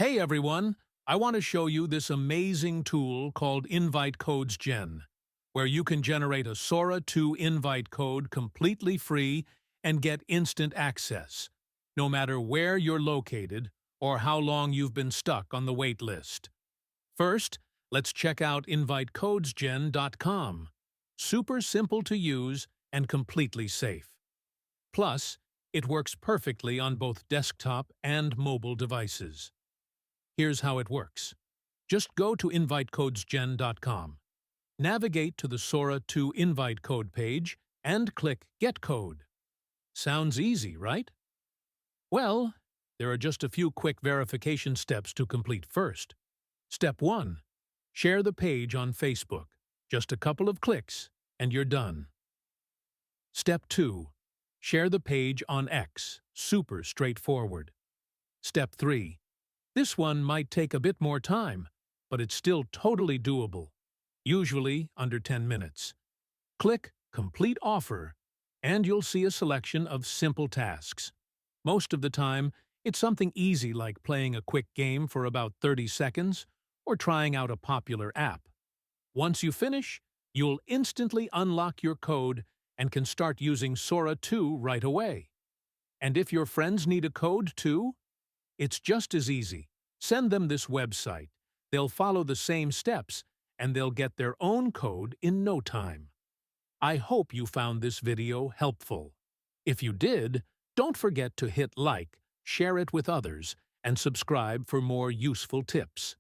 Hey everyone, I want to show you this amazing tool called Invite Codes Gen, where you can generate a Sora 2 invite code completely free and get instant access, no matter where you're located or how long you've been stuck on the wait list. First, let's check out invitecodesgen.com. Super simple to use and completely safe. Plus, it works perfectly on both desktop and mobile devices. Here's how it works. Just go to invitecodesgen.com. Navigate to the Sora 2 invite code page and click Get Code. Sounds easy, right? Well, there are just a few quick verification steps to complete first. Step 1. Share the page on Facebook. Just a couple of clicks, and you're done. Step 2. Share the page on X. Super straightforward. Step 3. This one might take a bit more time, but it's still totally doable, usually under 10 minutes. Click Complete Offer, and you'll see a selection of simple tasks. Most of the time, it's something easy like playing a quick game for about 30 seconds or trying out a popular app. Once you finish, you'll instantly unlock your code and can start using Sora 2 right away. And if your friends need a code too, it's just as easy. Send them this website. They'll follow the same steps, and they'll get their own code in no time. I hope you found this video helpful. If you did, don't forget to hit like, share it with others, and subscribe for more useful tips.